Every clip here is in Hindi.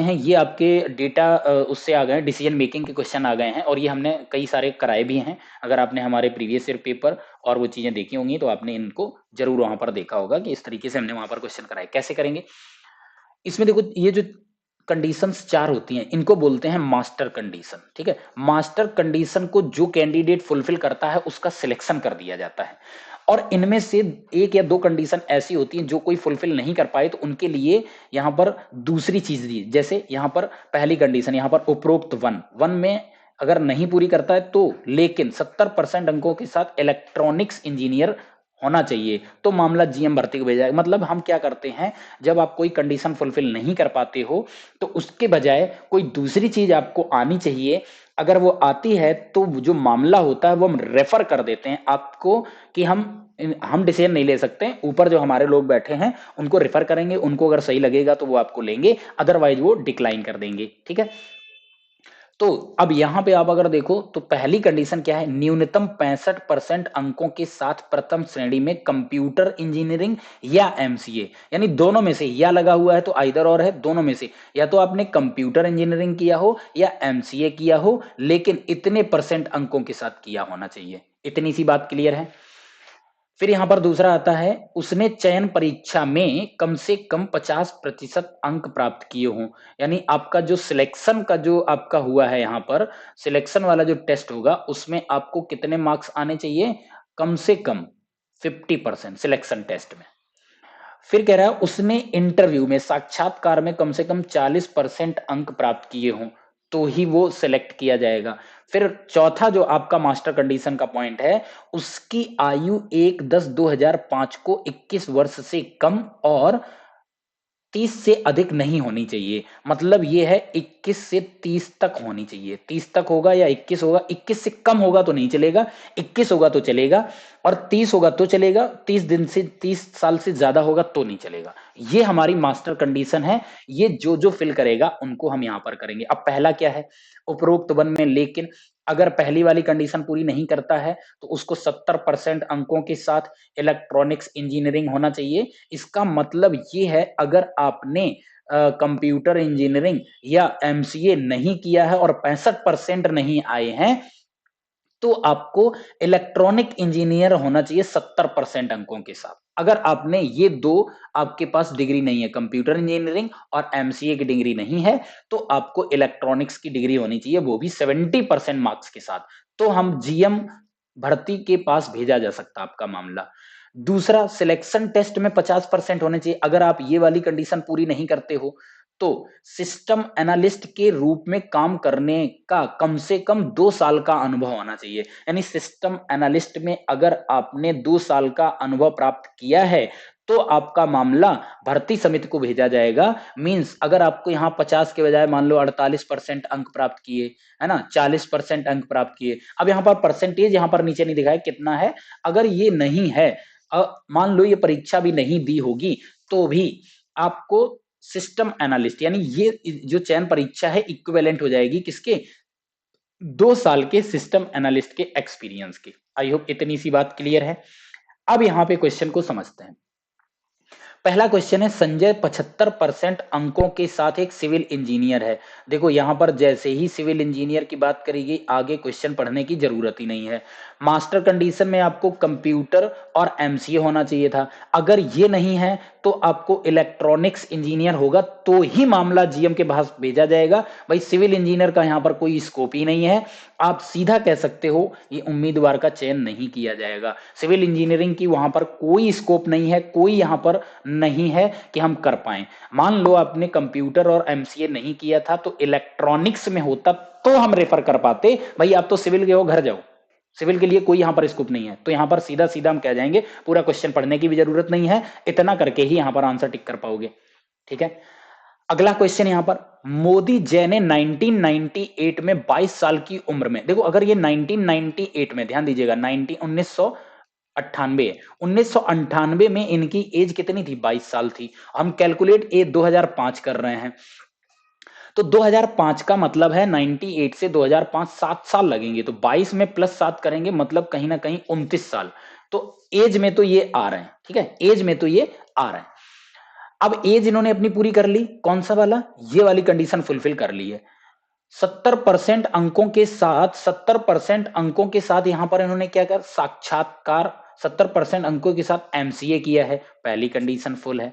हैं ये आपके डेटा उससे आ गए हैं, डिसीजन मेकिंग के क्वेश्चन आ गए हैं और ये हमने कई सारे कराए भी हैं। अगर आपने हमारे प्रीवियस ईयर पेपर और वो चीजें देखी होंगी तो आपने इनको जरूर वहां पर देखा होगा कि इस तरीके से हमने वहां पर क्वेश्चन कराए। कैसे करेंगे इसमें, देखो ये जो कंडीशंस चार होती हैं इनको बोलते हैं मास्टर कंडीशन। ठीक है, मास्टर कंडीशन को जो कैंडिडेट फुलफिल करता है उसका सिलेक्शन कर दिया जाता है, और इनमें से एक या दो कंडीशन ऐसी होती हैं जो कोई फुलफिल नहीं कर पाए तो उनके लिए यहां पर दूसरी चीज दी। जैसे यहां पर पहली कंडीशन, यहां पर उपरोक्त वन वन में अगर नहीं पूरी करता है तो लेकिन 70% अंकों के साथ इलेक्ट्रॉनिक्स इंजीनियर होना चाहिए तो मामला जीएम भर्ती को भेजा जाएगा। मतलब हम क्या करते हैं, जब आप कोई कंडीशन फुलफिल नहीं कर पाते हो तो उसके बजाय कोई दूसरी चीज आपको आनी चाहिए। अगर वो आती है तो जो मामला होता है वो हम रेफर कर देते हैं आपको कि हम डिसीजन नहीं ले सकते, ऊपर जो हमारे लोग बैठे हैं उनको रेफर करेंगे, उनको अगर सही लगेगा तो वो आपको लेंगे, अदरवाइज वो डिक्लाइन कर देंगे। ठीक है, तो अब यहां पे आप अगर देखो तो पहली कंडीशन क्या है, न्यूनतम 65% अंकों के साथ प्रथम श्रेणी में कंप्यूटर इंजीनियरिंग या एमसीए, यानी दोनों में से या लगा हुआ है तो आइदर और है, दोनों में से या तो आपने कंप्यूटर इंजीनियरिंग किया हो या एमसीए किया हो, लेकिन इतने परसेंट अंकों के साथ किया होना चाहिए। इतनी सी बात क्लियर है। फिर यहां पर दूसरा आता है, उसने चयन परीक्षा में कम से कम 50% अंक प्राप्त किए हों। यानी आपका जो सिलेक्शन का जो आपका हुआ है, यहां पर सिलेक्शन वाला जो टेस्ट होगा उसमें आपको कितने मार्क्स आने चाहिए, कम से कम 50% सिलेक्शन टेस्ट में। फिर कह रहा है उसने इंटरव्यू में साक्षात्कार में कम से कम 40% अंक प्राप्त किए हों तो ही वो सिलेक्ट किया जाएगा। फिर चौथा जो आपका मास्टर कंडीशन का पॉइंट है, उसकी आयु 1/10/2005 को 21 वर्ष से कम और 30 से अधिक नहीं होनी चाहिए। मतलब ये है 21 से 30 तक होनी चाहिए। 30 तक होगा या 21 होगा, 21 से कम होगा तो नहीं चलेगा, 21 होगा तो चलेगा, और 30 होगा तो चलेगा, 30 दिन से 30 साल से ज्यादा होगा तो नहीं चलेगा। ये हमारी मास्टर कंडीशन है। ये जो जो फिल करेगा उनको हम यहां पर करेंगे। अब पहला क्या है, उपरोक्त वन में लेकिन अगर पहली वाली कंडीशन पूरी नहीं करता है तो उसको 70% अंकों के साथ इलेक्ट्रॉनिक्स इंजीनियरिंग होना चाहिए। इसका मतलब ये है, अगर आपने कंप्यूटर इंजीनियरिंग या एमसीए नहीं किया है और 65% नहीं आए हैं तो आपको इलेक्ट्रॉनिक इंजीनियर होना चाहिए 70% अंकों के साथ। अगर आपने ये दो, आपके पास डिग्री नहीं है, कंप्यूटर इंजीनियरिंग और एमसीए की डिग्री नहीं है, तो आपको इलेक्ट्रॉनिक्स की डिग्री होनी चाहिए, वो भी 70% मार्क्स के साथ। तो हम जीएम भर्ती के पास भेजा जा सकता आपका मामला। दूसरा, सिलेक्शन टेस्ट में 50% होने चाहिए। अगर आप ये वाली कंडीशन पूरी नहीं करते हो तो सिस्टम एनालिस्ट के रूप में काम करने का कम से कम 2 साल का अनुभव होना चाहिए। यानी सिस्टम एनालिस्ट में अगर आपने 2 साल का अनुभव प्राप्त किया है तो आपका मामला भर्ती समिति को भेजा जाएगा। मींस अगर आपको यहाँ 50 के बजाय मान लो 48% अंक प्राप्त किए, है ना, 40% अंक प्राप्त किए। अब यहाँ पर परसेंटेज यहाँ पर नीचे नहीं दिखाया कितना है। अगर ये नहीं है, मान लो ये परीक्षा भी नहीं दी होगी तो भी आपको सिस्टम एनालिस्ट, यानी ये जो चयन परीक्षा है इक्विवेलेंट हो जाएगी किसके, 2 साल के सिस्टम एनालिस्ट के एक्सपीरियंस के। आई होप इतनी सी बात क्लियर है। अब यहां पे क्वेश्चन को समझते हैं। पहला क्वेश्चन है, संजय 75% अंकों के साथ एक सिविल इंजीनियर है। देखो यहां पर जैसे ही सिविल इंजीनियर की बात करी गई, आगे क्वेश्चन पढ़ने की जरूरत ही नहीं है। मास्टर कंडीशन में आपको कंप्यूटर और एमसीए होना चाहिए था। अगर ये नहीं है तो आपको इलेक्ट्रॉनिक्स इंजीनियर होगा तो ही मामला जीएम के पास भेजा जाएगा। भाई सिविल इंजीनियर का यहां पर कोई स्कोप ही नहीं है। आप सीधा कह सकते हो ये उम्मीदवार का चयन नहीं किया जाएगा। सिविल इंजीनियरिंग की वहां पर कोई स्कोप नहीं है, कोई यहां पर नहीं है कि हम कर पाए। मान लो आपने कंप्यूटर और एमसीए नहीं किया था तो इलेक्ट्रॉनिक्स में होता तो हम रेफर कर पाते, भाई आप तो सिविल के हो, घर जाओ, सिविल के लिए कोई यहां पर स्कोप नहीं है। तो यहां पर सीधा सीधा हम कह जाएंगे, पूरा क्वेश्चन पढ़ने की भी जरूरत नहीं है, इतना करके ही यहां पर आंसर टिक कर पाओगे। ठीक है, अगला क्वेश्चन यहां पर, मोदी जय ने 1998 में 22 साल की उम्र में, देखो अगर ये 1998 में, ध्यान दीजिएगा 1998, 1998 में इनकी एज कितनी थी, 22 साल थी। हम कैलकुलेट ए 2005 कर रहे हैं तो 2005 का मतलब है 98 से 2005 7 साल लगेंगे, तो 22 में +7 करेंगे मतलब कहीं ना कहीं 29 साल। तो एज में तो ये आ रहे हैं, ठीक है, एज में तो ये आ रहे हैं। अब एज इन्होंने अपनी पूरी कर ली, कौन सा वाला, ये वाली कंडीशन फुलफिल कर ली है। 70% अंकों के साथ, 70% अंकों के साथ यहां पर इन्होंने क्या कर, साक्षात्कार 70% अंकों के साथ एमसीए किया है, पहली कंडीशन फुल है।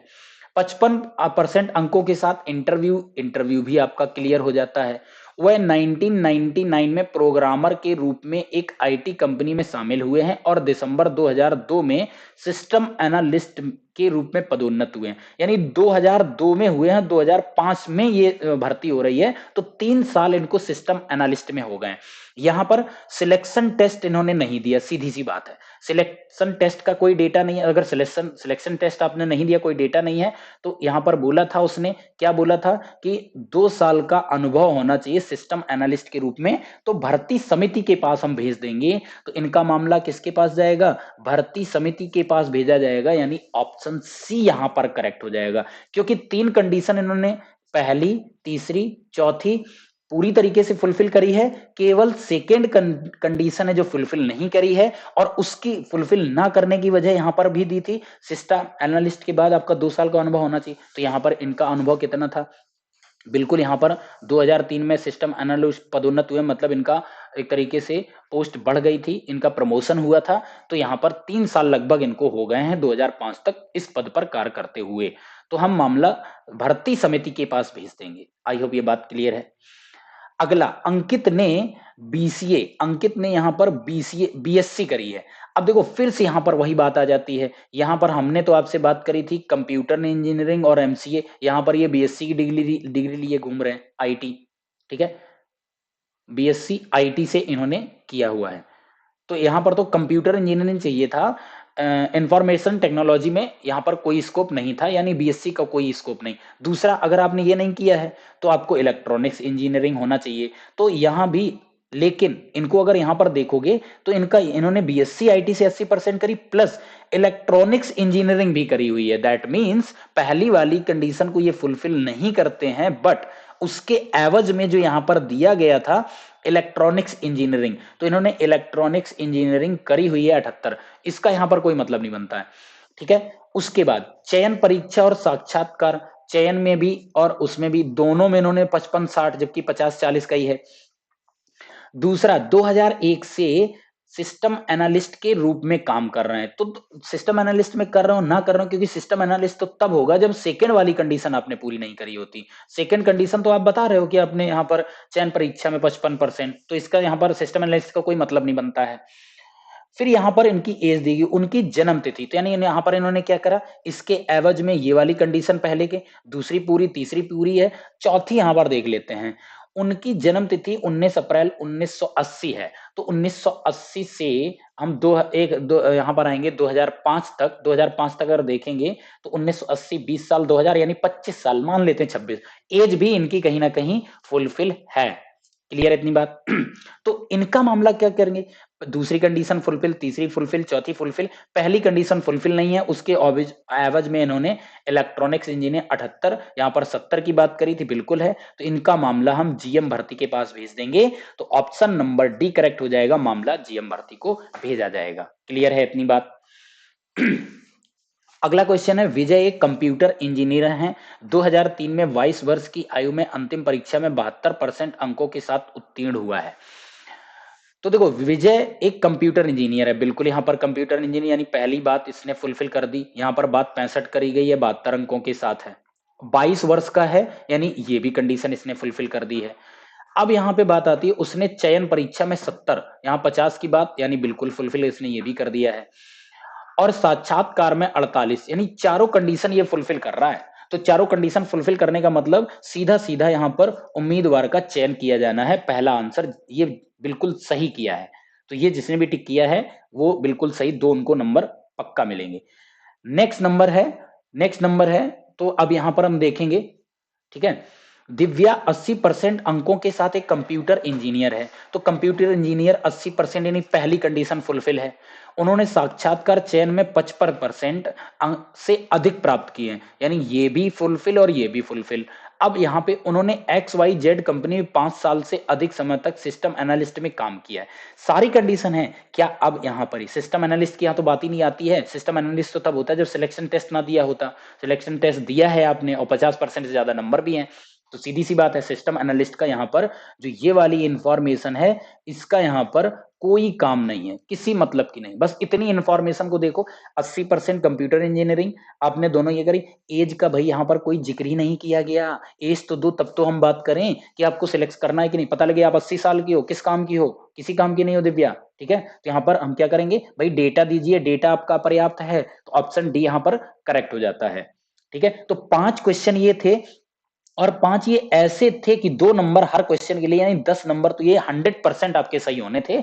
55% अंकों के साथ इंटरव्यू, इंटरव्यू भी आपका क्लियर हो जाता है। वह 1999 में प्रोग्रामर के रूप में एक आईटी कंपनी में शामिल हुए हैं और दिसंबर 2002 में सिस्टम एनालिस्ट के रूप में पदोन्नत हुए हैं। यानी 2002 में हुए हैं, 2005 में ये भर्ती हो रही है, तो 3 साल इनको सिस्टम एनालिस्ट में हो गए हैं। यहां पर सिलेक्शन टेस्ट इन्होंने नहीं दिया, सीधी सी बात है, सिलेक्शन टेस्ट का कोई डेटा नहीं है। अगर सिलेक्शन टेस्ट आपने नहीं दिया, कोई डेटा नहीं है, तो यहां पर बोला था उसने, क्या बोला था कि 2 साल का अनुभव होना चाहिए सिस्टम एनालिस्ट के रूप में, तो भर्ती समिति के पास हम भेज देंगे। तो इनका मामला किसके पास जाएगा, भर्ती समिति के पास भेजा जाएगा, यानी ऑप्शन सी यहां पर करेक्ट हो जाएगा। क्योंकि 3 कंडीशन इन्होंने पहली, तीसरी, चौथी पूरी तरीके से फुलफिल करी है, केवल सेकेंड कंडीशन है जो फुलफिल नहीं करी है, और उसकी फुलफिल ना करने की वजह यहां पर भी दी थी, सिस्टम एनालिस्ट के बाद आपका 2 साल का अनुभव होना चाहिए। तो यहां पर इनका अनुभव कितना था, बिल्कुल यहां पर 2003 में सिस्टम एनालिस्ट पदोन्नत हुए, मतलब इनका एक तरीके से पोस्ट बढ़ गई थी, इनका प्रमोशन हुआ था। तो यहां पर 3 साल लगभग इनको हो गए हैं 2005 तक इस पद पर कार्य करते हुए। तो हम मामला भर्ती समिति के पास भेज देंगे। आई होप ये बात क्लियर है। अगला, अंकित ने बीसीए, अंकित ने यहां पर बीसीए बीएससी करी है। अब देखो फिर से यहां पर वही बात आ जाती है, यहां पर हमने तो आपसे बात करी थी कंप्यूटर इंजीनियरिंग और एमसीए, यहां पर ये बीएससी की डिग्री लिए घूम रहे हैं, आईटी, ठीक है, बीएससी आईटी से इन्होंने किया हुआ है। तो यहां पर तो कंप्यूटर इंजीनियरिंग चाहिए था, इंफॉर्मेशन टेक्नोलॉजी में यहां पर कोई स्कोप नहीं था, यानी बीएससी का कोई स्कोप नहीं। दूसरा, अगर आपने ये नहीं किया है तो आपको इलेक्ट्रॉनिक्स इंजीनियरिंग होना चाहिए, तो यहां भी, लेकिन इनको अगर यहां पर देखोगे तो इनका, इन्होंने बीएससी आईटी से 80% करी प्लस इलेक्ट्रॉनिक्स इंजीनियरिंग भी करी हुई है। दैट मींस पहली वाली कंडीशन को ये फुलफिल नहीं करते हैं, बट उसके एवज में जो यहां पर दिया गया था इलेक्ट्रॉनिक्स इंजीनियरिंग, तो इन्होंने इलेक्ट्रॉनिक्स इंजीनियरिंग करी हुई है 78, इसका यहां पर कोई मतलब नहीं बनता है, ठीक है। उसके बाद चयन परीक्षा और साक्षात्कार, चयन में भी और उसमें भी दोनों में इन्होंने 55-60 जबकि 50-40 का ही है। दूसरा, 2001 से सिस्टम एनालिस्ट के रूप में काम कर रहे हैं, तो सिस्टम एनालिस्ट में कर रहा हूं ना कर रहा हूं, क्योंकि सिस्टम एनालिस्ट तो तब होगा जब सेकंड वाली कंडीशन आपने पूरी नहीं करी होती। सेकंड कंडीशन तो आप बता रहे हो कि आपने यहां पर चयन परीक्षा में 55%, तो इसका यहां पर सिस्टम एनालिस्ट का कोई मतलब नहीं बनता है। फिर यहां पर इनकी एज दी गई, उनकी जन्म तिथि, तो यानी यहां पर इन्होंने क्या करा, इसके एवज में ये वाली कंडीशन पहले के, दूसरी पूरी, तीसरी पूरी है, चौथी यहां पर देख लेते हैं। उनकी जन्म तिथि 19 अप्रैल 1980 है, तो 1980 से हम दो यहां पर आएंगे 2005 तक, 2005 तक अगर देखेंगे तो 1980 20 साल 2000 यानी 25 साल, मान लेते हैं 26, एज भी इनकी कहीं ना कहीं फुलफिल है। क्लियर है इतनी बात? तो इनका मामला क्या करेंगे, दूसरी कंडीशन फुलफिल, तीसरी फुलफिल, चौथी फुलफिल, पहली कंडीशन फुलफिल नहीं है, उसके एवज में इन्होंने इलेक्ट्रॉनिक्स इंजीनियर 78, यहां पर 70 की बात करी थी, बिल्कुल है, तो इनका मामला हम जीएम भर्ती के पास भेज देंगे। तो ऑप्शन नंबर डी करेक्ट हो जाएगा, मामला जीएम भर्ती को भेजा जाएगा। क्लियर है इतनी बात? अगला क्वेश्चन है, विजय एक कंप्यूटर इंजीनियर हैं, 2003 में 22 वर्ष की आयु में अंतिम परीक्षा में 72% अंकों के साथ उत्तीर्ण हुआ है। तो देखो, विजय एक कंप्यूटर इंजीनियर है, बिल्कुल यहां पर कंप्यूटर इंजीनियर, यानी पहली बात इसने फुलफिल कर दी, यहां पर बात 65 करी गई है, 72 अंकों के साथ है, 22 वर्ष का है, यानी ये भी कंडीशन इसने फुलफिल कर दी है। अब यहां पे बात आती है, उसने चयन परीक्षा में 70, यहां 50 की बात, यानी बिल्कुल फुलफिल इसने ये भी कर दिया है, और साक्षात्कार में 48, यानी चारों कंडीशन ये फुलफिल कर रहा है। तो चारों कंडीशन फुलफिल करने का मतलब सीधा सीधा यहां पर उम्मीदवार का चयन किया जाना है, पहला आंसर ये बिल्कुल सही किया है। तो ये जिसने भी टिक किया है वो बिल्कुल सही, 2 उनको नंबर पक्का मिलेंगे। नेक्स्ट नंबर है, नेक्स्ट नंबर है, तो अब यहां पर हम देखेंगे, ठीक है, दिव्या 80% अंकों के साथ एक कंप्यूटर इंजीनियर है, तो कंप्यूटर इंजीनियर 80% यानी पहली कंडीशन फुलफिल है। उन्होंने साक्षात्कार चयन में 55% से अधिक प्राप्त किए हैं, यानी ये भी फुलफिल और ये भी फुलफिल। अब यहाँ पे उन्होंने XYZ कंपनी में 5 साल से अधिक समय तक सिस्टम एनालिस्ट में काम किया है। सारी कंडीशन है, क्या अब यहाँ पर ही सिस्टम एनालिस्ट की यहाँ तो बात ही नहीं आती है। सिस्टम एनालिस्ट तो तब होता है जब सिलेक्शन टेस्ट ना दिया होता। सिलेक्शन टेस्ट दिया है आपने और 50% से ज़्यादा नंबर भी हैं। तो सीधी-सी बात है सिस्टम एनालिस्ट का यहाँ पर जो ये वाली इन्फॉर्मेशन है, इसका यहाँ पर कोई काम नहीं है, किसी मतलब की नहीं। बस इतनी इन्फॉर्मेशन को देखो 80% कंप्यूटर इंजीनियरिंग आपने दोनों ये करी, ऐज का भई यहाँ पर कोई ज़िक्र ही नहीं किया गया। ऐज तो दो तब तो हम बात करें कि आपको सिलेक्ट करना है कि नहीं। पता लगे आप 80 साल की हो, किस काम की हो? किसी काम की नहीं हो दिव्या, ठीक है? तो यहाँ पर हम क्या करेंगे, भई डेटा दीजिए, डेटा आपका पर्याप्त है, तो ऑप्शन डी यहाँ पर करेक्ट हो जाता है, ठीक है? तो 5 क्वेश्चन ये थे और 5 ये ऐसे थे कि 2 नंबर हर क्वेश्चन के लिए यानी 10 नंबर तो ये 100% आपके सही होने थे।